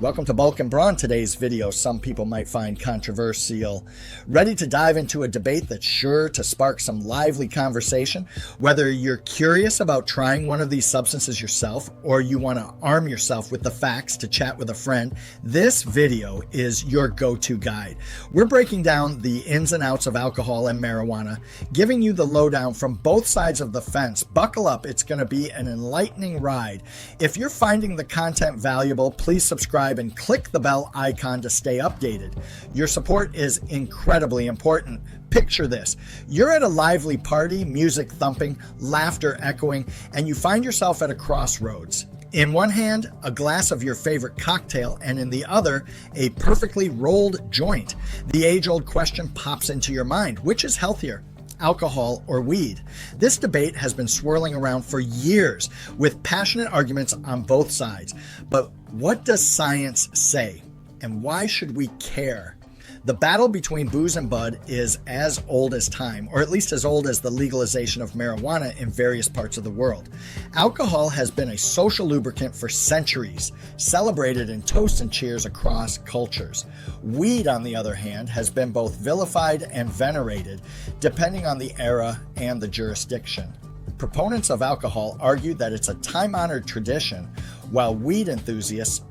Welcome to Bulk and Brawn. Today's video some people might find controversial. Ready to dive into a debate that's sure to spark some lively conversation? Whether you're curious about trying one of these substances yourself or you want to arm yourself with the facts to chat with a friend, this video is your go-to guide. We're breaking down the ins and outs of alcohol and marijuana, giving you the lowdown from both sides of the fence. Buckle up, it's going to be an enlightening ride. If you're finding the content valuable, please subscribe and click the bell icon to stay updated. Your support is incredibly important. Picture this. You're at a lively party, music thumping, laughter echoing, and you find yourself at a crossroads. In one hand, a glass of your favorite cocktail, and in the other, a perfectly rolled joint. The age-old question pops into your mind: which is healthier, alcohol or weed? This debate has been swirling around for years with passionate arguments on both sides. But what does science say? And why should we care? The battle between booze and bud is as old as time, or at least as old as the legalization of marijuana in various parts of the world. Alcohol has been a social lubricant for centuries, celebrated in toasts and cheers across cultures. Weed, on the other hand, has been both vilified and venerated, depending on the era and the jurisdiction. Proponents of alcohol argue that it's a time-honored tradition, while weed enthusiasts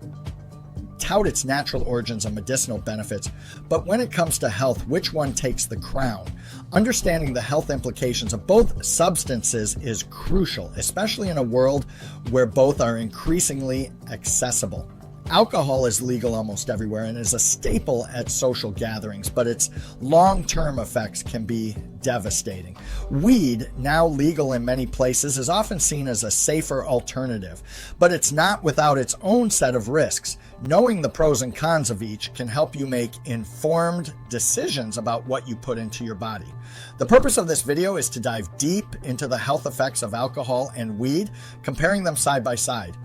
tout its natural origins and medicinal benefits. But when it comes to health, which one takes the crown? Understanding the health implications of both substances is crucial, especially in a world where both are increasingly accessible. Alcohol is legal almost everywhere and is a staple at social gatherings, but its long-term effects can be devastating. Weed, now legal in many places, is often seen as a safer alternative, but it's not without its own set of risks. Knowing the pros and cons of each can help you make informed decisions about what you put into your body. The purpose of this video is to dive deep into the health effects of alcohol and weed, comparing them side by side.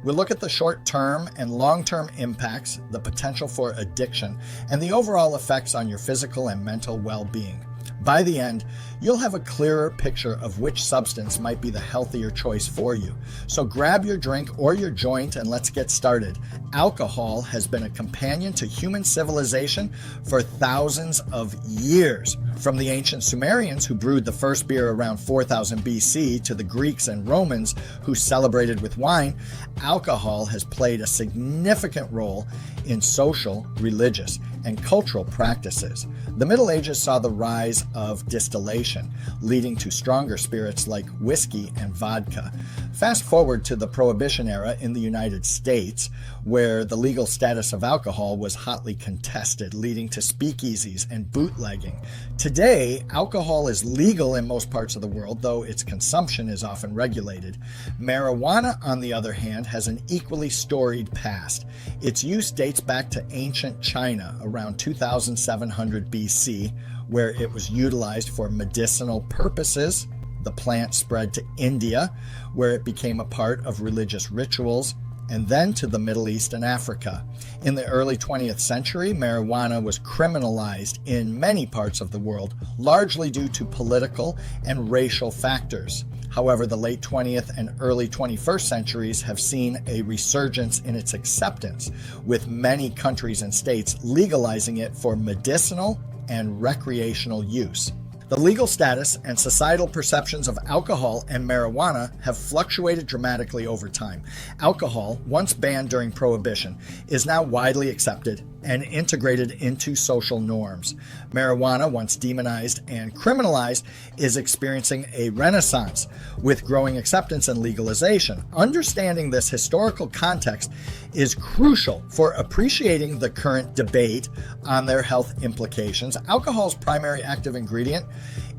We'll look at the short-term and long-term impacts, the potential for addiction, and the overall effects on your physical and mental well-being. By the end, you'll have a clearer picture of which substance might be the healthier choice for you. So grab your drink or your joint and let's get started. Alcohol has been a companion to human civilization for thousands of years. From the ancient Sumerians, who brewed the first beer around 4000 BC, to the Greeks and Romans, who celebrated with wine, alcohol has played a significant role in social, religious, and cultural practices. The Middle Ages saw the rise of distillation, leading to stronger spirits like whiskey and vodka. Fast forward to the Prohibition era in the United States, where the legal status of alcohol was hotly contested, leading to speakeasies and bootlegging. Today, alcohol is legal in most parts of the world, though its consumption is often regulated. Marijuana, on the other hand, has an equally storied past. Its use dates back to ancient China around 2700 BC, where it was utilized for medicinal purposes. The plant spread to India, where it became a part of religious rituals, and then to the Middle East and Africa. In the early 20th century, marijuana was criminalized in many parts of the world, largely due to political and racial factors. However, the late 20th and early 21st centuries have seen a resurgence in its acceptance, with many countries and states legalizing it for medicinal and recreational use. The legal status and societal perceptions of alcohol and marijuana have fluctuated dramatically over time. Alcohol, once banned during Prohibition, is now widely accepted and integrated into social norms. Marijuana, once demonized and criminalized, is experiencing a renaissance with growing acceptance and legalization. Understanding this historical context is crucial for appreciating the current debate on their health implications. Alcohol's primary active ingredient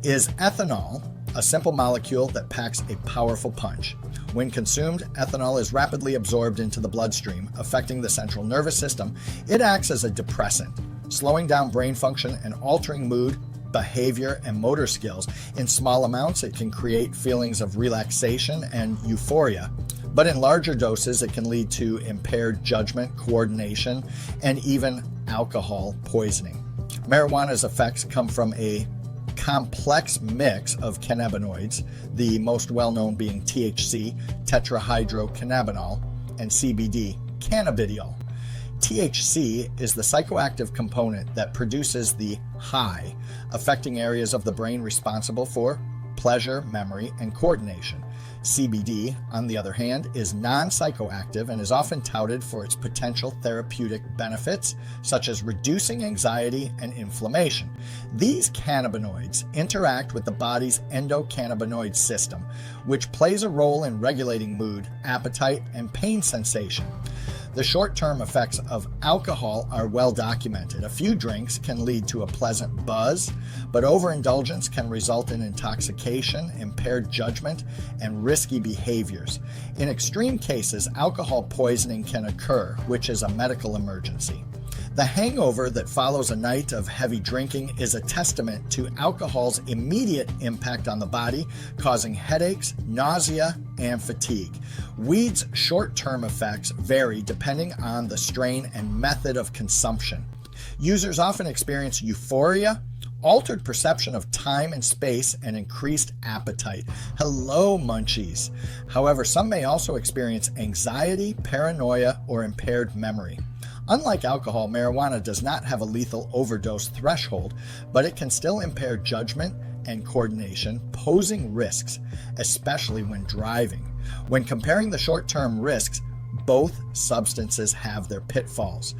is ethanol, a simple molecule that packs a powerful punch. When consumed, ethanol is rapidly absorbed into the bloodstream, affecting the central nervous system. It acts as a depressant, slowing down brain function and altering mood, behavior, and motor skills. In small amounts, it can create feelings of relaxation and euphoria. But in larger doses, it can lead to impaired judgment, coordination, and even alcohol poisoning. Marijuana's effects come from a complex mix of cannabinoids, the most well-known being THC, tetrahydrocannabinol, and CBD, cannabidiol. THC is the psychoactive component that produces the high, affecting areas of the brain responsible for pleasure, memory, and coordination. CBD, on the other hand, is non-psychoactive and is often touted for its potential therapeutic benefits, such as reducing anxiety and inflammation. These cannabinoids interact with the body's endocannabinoid system, which plays a role in regulating mood, appetite, and pain sensation. The short-term effects of alcohol are well documented. A few drinks can lead to a pleasant buzz, but overindulgence can result in intoxication, impaired judgment, and risky behaviors. In extreme cases, alcohol poisoning can occur, which is a medical emergency. The hangover that follows a night of heavy drinking is a testament to alcohol's immediate impact on the body, causing headaches, nausea, and fatigue. Weed's short-term effects vary depending on the strain and method of consumption. Users often experience euphoria, altered perception of time and space, and increased appetite. Hello, munchies. However, some may also experience anxiety, paranoia, or impaired memory. Unlike alcohol, marijuana does not have a lethal overdose threshold, but it can still impair judgment and coordination, posing risks, especially when driving. When comparing the short-term risks, both substances have their pitfalls.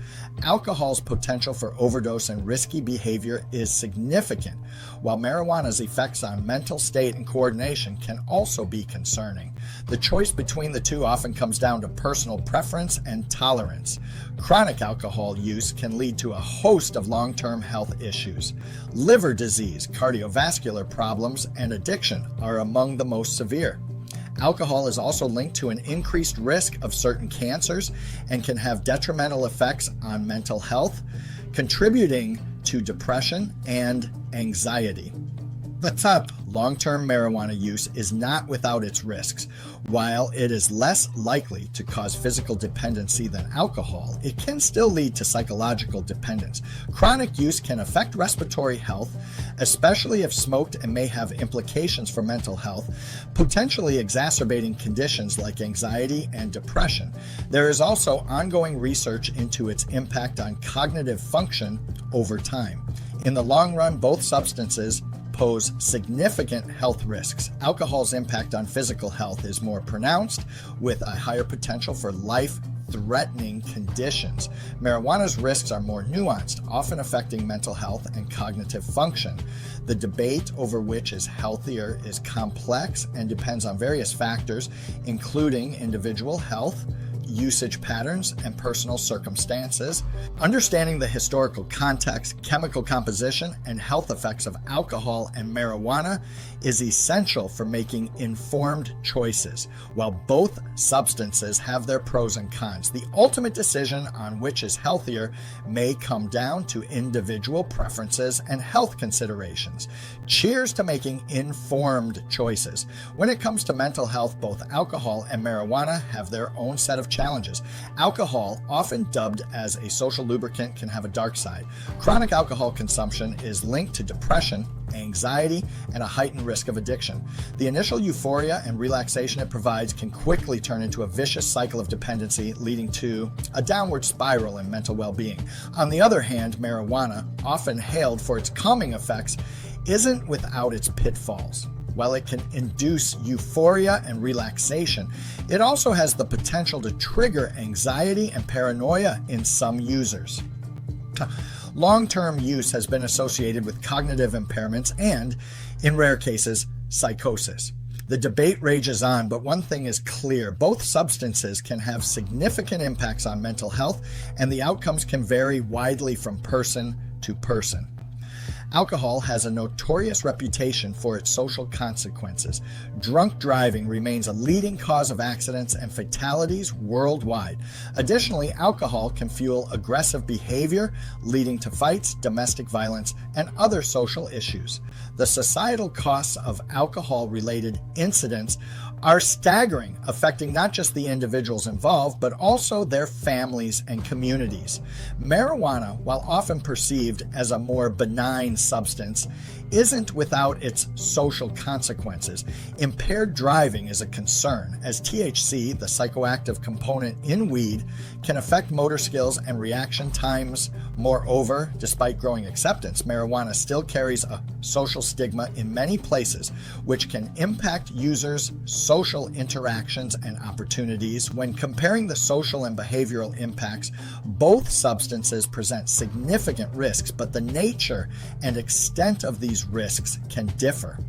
Alcohol's potential for overdose and risky behavior is significant, while marijuana's effects on mental state and coordination can also be concerning. The choice between the two often comes down to personal preference and tolerance. Chronic alcohol use can lead to a host of long-term health issues. Liver disease, cardiovascular problems, and addiction are among the most severe. Alcohol is also linked to an increased risk of certain cancers and can have detrimental effects on mental health, contributing to depression and anxiety. But long-term marijuana use is not without its risks. While it is less likely to cause physical dependency than alcohol, it can still lead to psychological dependence. Chronic use can affect respiratory health, especially if smoked, and may have implications for mental health, potentially exacerbating conditions like anxiety and depression. There is also ongoing research into its impact on cognitive function over time. In the long run, both substances pose significant health risks. Alcohol's impact on physical health is more pronounced, with a higher potential for life-threatening conditions. Marijuana's risks are more nuanced, often affecting mental health and cognitive function. The debate over which is healthier is complex and depends on various factors, including individual health, usage patterns, and personal circumstances. Understanding the historical context, chemical composition, and health effects of alcohol and marijuana is essential for making informed choices. While both substances have their pros and cons, the ultimate decision on which is healthier may come down to individual preferences and health considerations. Cheers to making informed choices. When it comes to mental health, both alcohol and marijuana have their own set of challenges. Alcohol, often dubbed as a social lubricant, can have a dark side. Chronic alcohol consumption is linked to depression, anxiety, and a heightened risk of addiction. The initial euphoria and relaxation it provides can quickly turn into a vicious cycle of dependency, leading to a downward spiral in mental well-being. On the other hand, marijuana, often hailed for its calming effects, isn't without its pitfalls. While it can induce euphoria and relaxation, it also has the potential to trigger anxiety and paranoia in some users. Long-term use has been associated with cognitive impairments and, in rare cases, psychosis. The debate rages on, but one thing is clear: both substances can have significant impacts on mental health, and the outcomes can vary widely from person to person. Alcohol has a notorious reputation for its social consequences. Drunk driving remains a leading cause of accidents and fatalities worldwide. Additionally, alcohol can fuel aggressive behavior, leading to fights, domestic violence, and other social issues. The societal costs of alcohol-related incidents are staggering, affecting not just the individuals involved, but also their families and communities. Marijuana, while often perceived as a more benign substance, isn't without its social consequences. Impaired driving is a concern, as THC, the psychoactive component in weed, can affect motor skills and reaction times. Moreover, despite growing acceptance, marijuana still carries a social stigma in many places, which can impact users' social interactions and opportunities. When comparing the social and behavioral impacts, both substances present significant risks, but the nature and extent of these risks can differ.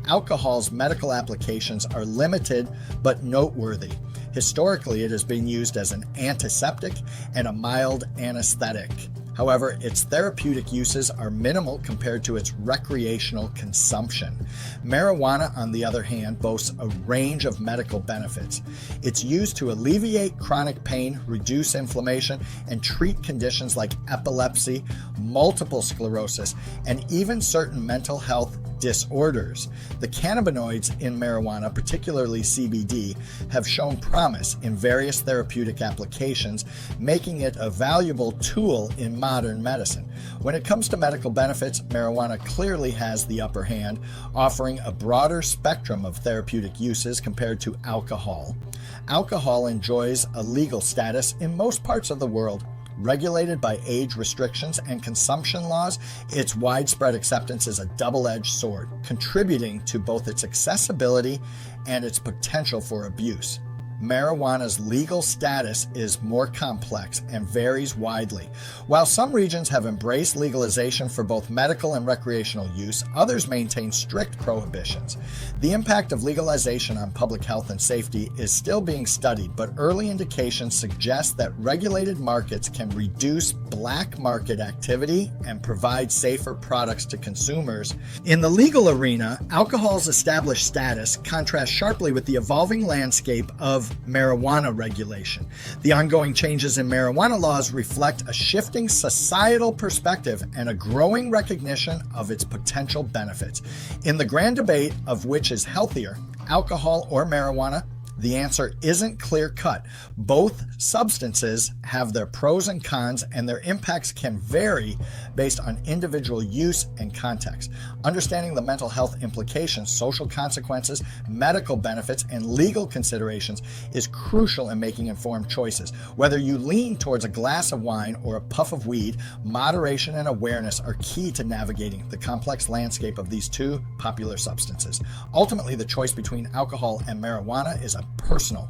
Alcohol's medical applications are limited but noteworthy. Historically, it has been used as an antiseptic and a mild anesthetic. However, its therapeutic uses are minimal compared to its recreational consumption. Marijuana, on the other hand, boasts a range of medical benefits. It's used to alleviate chronic pain, reduce inflammation, and treat conditions like epilepsy, multiple sclerosis, and even certain mental health disorders. The cannabinoids in marijuana, particularly CBD, have shown promise in various therapeutic applications, making it a valuable tool in modern medicine. When it comes to medical benefits, marijuana clearly has the upper hand, offering a broader spectrum of therapeutic uses compared to alcohol. Alcohol enjoys a legal status in most parts of the world. Regulated by age restrictions and consumption laws, its widespread acceptance is a double-edged sword, contributing to both its accessibility and its potential for abuse. Marijuana's legal status is more complex and varies widely. While some regions have embraced legalization for both medical and recreational use, others maintain strict prohibitions. The impact of legalization on public health and safety is still being studied, but early indications suggest that regulated markets can reduce black market activity and provide safer products to consumers. In the legal arena, alcohol's established status contrasts sharply with the evolving landscape of marijuana regulation. The ongoing changes in marijuana laws reflect a shifting societal perspective and a growing recognition of its potential benefits. In the grand debate of which is healthier, alcohol or marijuana, the answer isn't clear-cut. Both substances have their pros and cons, and their impacts can vary based on individual use and context. Understanding the mental health implications, social consequences, medical benefits, and legal considerations is crucial in making informed choices. Whether you lean towards a glass of wine or a puff of weed, moderation and awareness are key to navigating the complex landscape of these two popular substances. Ultimately, the choice between alcohol and marijuana is a personal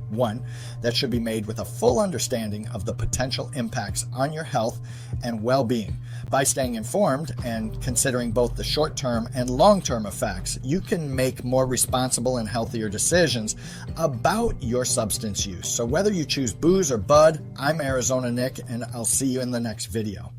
one that should be made with a full understanding of the potential impacts on your health and well-being. By staying informed and considering both the short-term and long-term effects, you can make more responsible and healthier decisions about your substance use. So whether you choose booze or bud, I'm Arizona Nick, and I'll see you in the next video.